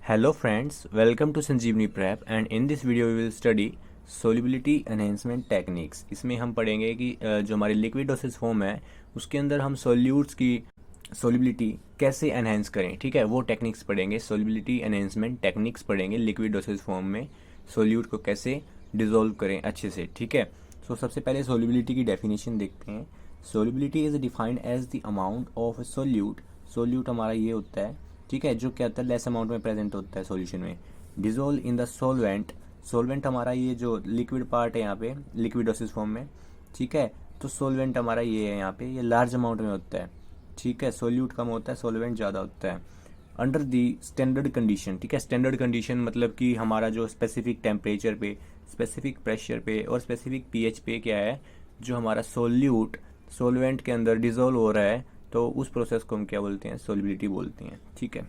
Hello friends, welcome to Sanjeevani Prep and in this video we will study solubility enhancement techniques। इसमें हम पढ़ेंगे कि जो हमारी लिक्विड डोसेज फॉर्म है उसके अंदर हम सोल्यूट्स की सोलिबिलिटी कैसे एनहेंस करें, ठीक है, वो टेक्निक्स पढ़ेंगे। सोलिबिलिटी एनहेंसमेंट टेक्निक्स पढ़ेंगे लिक्विड डोसेज फॉर्म में सोल्यूट को कैसे डिसॉल्व करें अच्छे से, ठीक है। सो सबसे पहले सोलिबिलिटी की डेफिनेशन देखते हैं। Solubility is defined as the amount of solute. Solute हमारा ये होता है, ठीक है, जो क्या होता है लेस अमाउंट में प्रेजेंट होता है सॉल्यूशन में। Dissolve in the solvent. Solvent हमारा ये जो लिक्विड पार्ट है यहाँ पे लिक्विड डोसेज फॉर्म में, ठीक है। तो सॉल्वेंट हमारा ये है यहाँ पे, ये लार्ज अमाउंट में होता है, ठीक है। सोल्यूट कम होता है, सॉल्वेंट ज़्यादा होता है। अंडर दी स्टैंडर्ड कंडीशन, ठीक है। स्टैंडर्ड कंडीशन मतलब कि हमारा जो स्पेसिफिक टेम्परेचर पे, स्पेसिफिक प्रेशर पे और स्पेसिफिक पीएच पे क्या है, जो हमारा सोल्यूट सॉल्वेंट के अंदर डिसॉल्व हो रहा है, तो उस प्रोसेस को हम क्या बोलते हैं, सोलिबिलिटी बोलते हैं, ठीक है।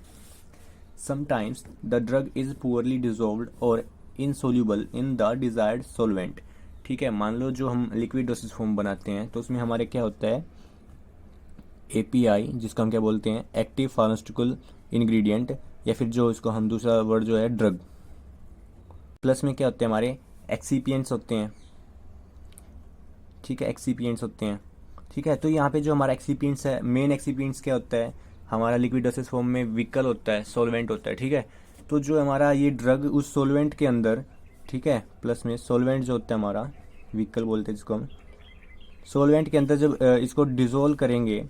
Sometimes the drug is poorly dissolved और insoluble in the desired solvent, ठीक है। मान लो जो हम लिक्विड डोसेज फॉर्म बनाते हैं तो उसमें हमारे क्या होता है एपीआई, जिसको हम क्या बोलते हैं एक्टिव फार्मास्यूटिकल इंग्रेडिएंट, या फिर जो इसको हम दूसरा वर्ड जो है ड्रग। प्लस में क्या होते हैं हमारे एक्सीपिएंट्स होते हैं, ठीक है, एक्सीपिएंट्स होते हैं, ठीक है। तो यहाँ पे जो हमारा एक्सीपिएंट्स है, मेन एक्सीपिएंट्स क्या होता है हमारा लिक्विड डोसेज फॉर्म में विकल होता है, सॉल्वेंट होता है, ठीक है। तो जो हमारा ये ड्रग उस सॉल्वेंट के अंदर, ठीक है, प्लस में सॉल्वेंट जो होता है हमारा विकल बोलते हैं जिसको हम, सॉल्वेंट के अंदर जब इसको डिसॉल्व करेंगे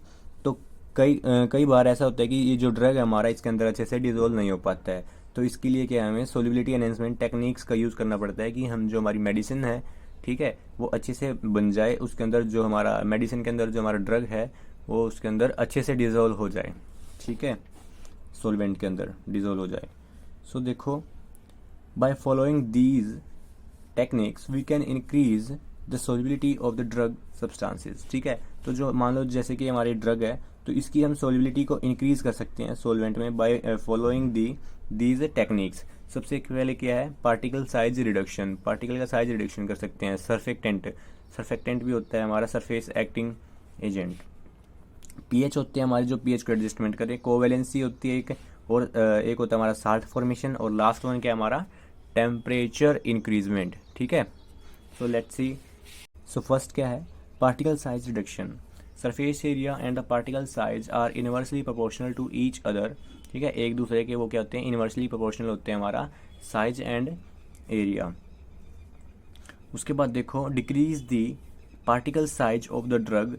तो कई बार ऐसा होता है कि ये जो ड्रग है हमारा इसके अंदर अच्छे से डिसॉल्व नहीं हो पाता है। तो इसके लिए क्या है, हमें सोलिबिलिटी एनहेंसमेंट टेक्निक्स का यूज़ करना पड़ता है कि हम जो हमारी मेडिसिन है, ठीक है, वो अच्छे से बन जाए, उसके अंदर जो हमारा मेडिसिन के अंदर जो हमारा ड्रग है वो उसके अंदर अच्छे से डिसॉल्व हो जाए, ठीक है, सॉल्वेंट के अंदर डिसॉल्व हो जाए। सो देखो, by following these techniques we can increase the solubility of the drug substances, ठीक है। तो जो मान लो जैसे कि हमारी ड्रग है तो इसकी हम सोलिबिलिटी को इंक्रीज कर सकते हैं सॉल्वेंट में बाय फॉलोइंग दीज टेक्निक्स। सबसे पहले क्या है पार्टिकल साइज रिडक्शन, पार्टिकल का साइज रिडक्शन कर सकते हैं। सर्फेक्टेंट, सर्फेक्टेंट भी होता है हमारा सरफेस एक्टिंग एजेंट। पीएच होते हैं हमारे जो पीएच को एडजस्टमेंट करें। कोवेलेंसी होती है एक, और एक होता है हमारा साल्ट फॉर्मेशन, और लास्ट वन क्या है हमारा टेम्परेचर इंक्रीजमेंट, ठीक है। So let's see. So first क्या है particle size reduction. Surface area and the particle size are inversely proportional to each other, ठीक है, एक दूसरे के वो क्या होते हैं इनवर्सली प्रोपोर्शनल होते हैं हमारा साइज एंड एरिया। उसके बाद देखो decrease the particle size of the drug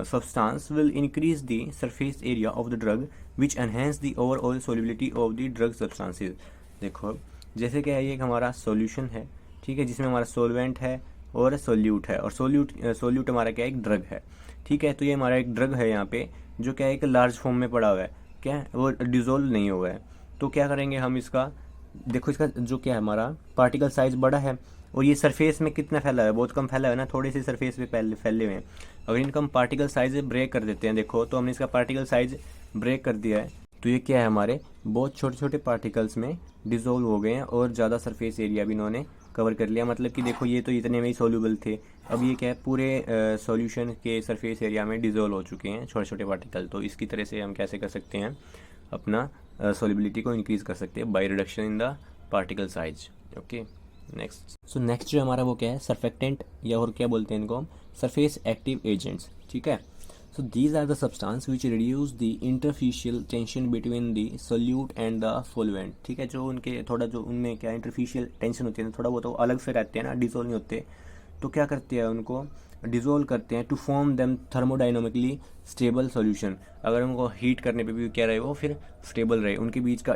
substance will increase the surface area of the drug which enhance the overall solubility of the drug substances। देखो जैसे क्या है ये हमारा सॉल्यूशन है, ठीक है, जिसमें हमारा सॉल्वेंट है और सोल्यूट है, और सोल्यूट हमारा क्या है एक ड्रग है, ठीक है। तो ये हमारा एक ड्रग है यहाँ पे जो क्या है एक लार्ज फॉर्म में पड़ा हुआ है, क्या है वो डिसॉल्व नहीं हुआ है। तो क्या करेंगे हम इसका, देखो इसका जो क्या है हमारा पार्टिकल साइज बड़ा है और ये सरफेस में कितना फैला है, बहुत कम फैला है ना, थोड़े से सरफेस पे फैले हुए हैं। अगर इनका हम पार्टिकल साइज ब्रेक कर देते हैं, देखो तो हमने इसका पार्टिकल साइज ब्रेक कर दिया है, तो ये क्या है हमारे बहुत छोटे छोटे पार्टिकल्स में डिसॉल्व हो गए हैं और ज़्यादा सरफेस एरिया भी इन्होंने कवर कर लिया। मतलब कि देखो ये तो इतने में ही सोल्यूबल थे, अब ये क्या है पूरे सॉल्यूशन के सरफेस एरिया में डिसॉल्व हो चुके हैं छोटे छोटे पार्टिकल। तो इसकी तरह से हम कैसे कर सकते हैं अपना सोलिबिलिटी को इंक्रीज कर सकते हैं by reduction in the particle size, okay. Next, so next जो हमारा वो क्या है सर्फेक्टेंट, या और क्या बोलते हैं इनको हम सरफेस एक्टिव एजेंट्स, ठीक है। So these are the substance which reduce the interfacial tension between the solute and the solvent, ठीक है। जो उनके थोड़ा जो उनमें क्या इंटरफेशियल टेंशन होती है ना, थोड़ा वो तो अलग से रहते हैं ना, डिसॉल्व नहीं होते, तो क्या करते हैं उनको डिसॉल्व करते हैं to form them thermodynamically stable solution. अगर उनको हीट करने पे भी क्या रहे वो फिर स्टेबल रहे, उनके बीच का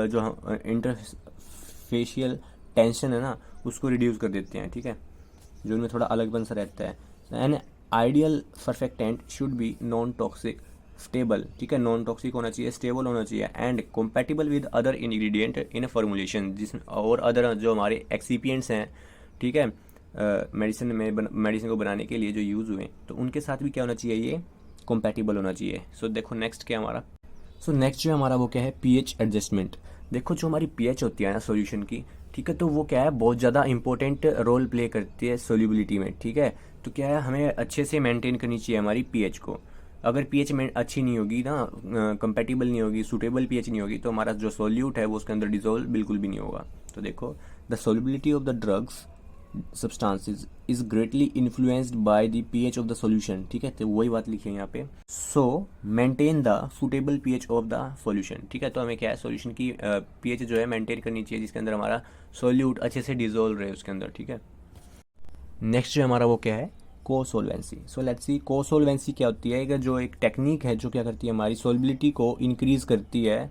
जो इंटरफेशियल टेंशन है ना उसको रिड्यूस कर देते हैं, ठीक है, जो उनमें थोड़ा अलग बन सा रहता है। An ideal surfactant should be non toxic stable, ठीक है, नॉन टॉक्सिक होना चाहिए, स्टेबल होना चाहिए, and compatible with other ingredient in formulation, जिस और अदर जो हमारे एक्सीपिएंट्स हैं, ठीक है, मेडिसिन को बनाने के लिए जो यूज़ हुए तो उनके साथ भी क्या होना चाहिए ये compatible होना चाहिए। सो देखो नेक्स्ट क्या हमारा, सो नेक्स्ट जो हमारा वो क्या है पीएच एडजस्टमेंट। देखो जो हमारी पीएच होती है ना सॉल्यूशन की, ठीक है, तो वो क्या है बहुत ज़्यादा इंपॉर्टेंट रोल प्ले करती है सोल्यूबिलिटी में, ठीक है। तो क्या है हमें अच्छे से मेंटेन करनी चाहिए हमारी पीएच को। अगर पीएच में अच्छी नहीं होगी ना, कंपेटिबल नहीं होगी, सूटेबल पीएच नहीं होगी, तो हमारा जो सॉल्यूट है वो उसके अंदर डिजोल्व बिल्कुल भी नहीं होगा। तो देखो, the solubility of the drugs substances is greatly influenced by the pH of the solution। ठीक है, तो वही बात लिखी है यहाँ पे। so maintain the suitable pH of the solution। ठीक है, तो हमें क्या है, सॉल्यूशन की pH जो है मेंटेन करनी चाहिए जिसके अंदर हमारा सॉल्यूट अच्छे से डिजोल्व रहे उसके अंदर। ठीक है, नेक्स्ट जो हमारा वो क्या है, कोसोल्वेंसी। सो लेट्स सी कोसोल्वेंसी क्या होती है, कि जो एक टेक्निक है जो क्या करती है, हमारी सॉल्युबिलिटी को इंक्रीज करती है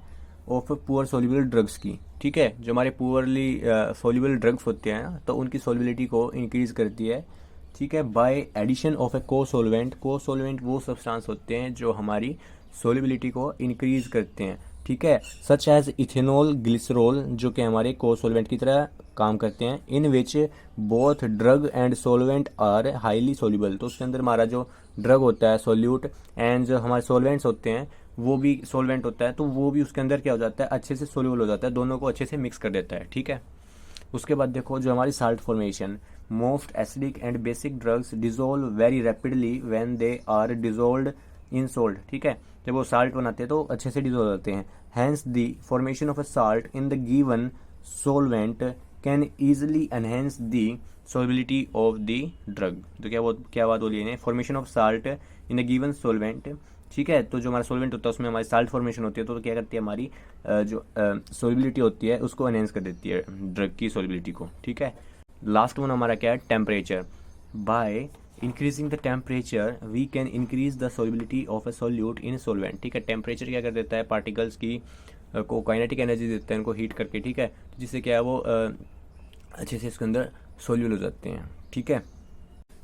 ऑफ पुअर सॉल्युबल ड्रग्स की। ठीक है, जो हमारे पुअरली सॉल्युबल ड्रग्स होते हैं ना, तो उनकी सॉल्युबिलिटी को इंक्रीज करती है। ठीक है, बाय एडिशन ऑफ ए कोसोल्वेंट। कोसोल्वेंट वो सब्सटेंस होते हैं जो हमारी सॉल्युबिलिटी को इंक्रीज करते हैं। ठीक है, सच एज इथेनॉल, ग्लिसरॉल, जो कि हमारे कोसोल्वेंट की तरह काम करते हैं। In which both drug and solvent are highly soluble. तो उसके अंदर हमारा जो ड्रग होता है सोल्यूट, एंड जो हमारे सोलवेंट्स होते हैं वो भी सोलवेंट होता है, तो वो भी उसके अंदर क्या हो जाता है, अच्छे से सोल्यूबल हो जाता है, दोनों को अच्छे से मिक्स कर देता है। ठीक है, उसके बाद देखो जो हमारी salt formation, most acidic and basic drugs dissolve very rapidly when they are dissolved in salt. ठीक है, जब वो साल्ट बनाते हैं तो अच्छे से डिजोल्व होते हैं। Hence the formation of a salt in the given solvent can easily enhance the solubility of the drug. तो क्या बात बोली है, formation of salt in the given solvent. ठीक है, तो जो हमारा सोलवेंट होता है उसमें हमारी साल्ट फॉर्मेशन होती है, तो क्या करती है, हमारी जो सोलिबिलिटी होती है उसको एनहेंस कर देती है ड्रग की सोलिबिलिटी को। ठीक है, लास्ट वन हमारा क्या है, temperature. By increasing the temperature we can increase the solubility of a solute in solvent. ठीक है, टेम्परेचर क्या कर देता है, पार्टिकल्स की को काइनेटिक एनर्जी देता है, उनको हीट करके। ठीक है, जिससे क्या है वो अच्छे से इसके अंदर सोल्यूबल हो जाते हैं। ठीक है,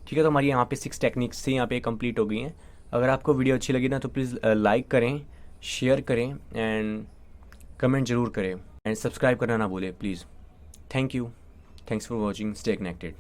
ठीक है, तो हमारी यहाँ पे 6 टेक्निक्स से यहाँ पे कंप्लीट हो गई हैं। अगर आपको वीडियो अच्छी लगी ना तो प्लीज़ लाइक करें, शेयर करें एंड कमेंट ज़रूर करें, एंड सब्सक्राइब करना ना भूलें please. Thank you, thanks for watching, stay connected.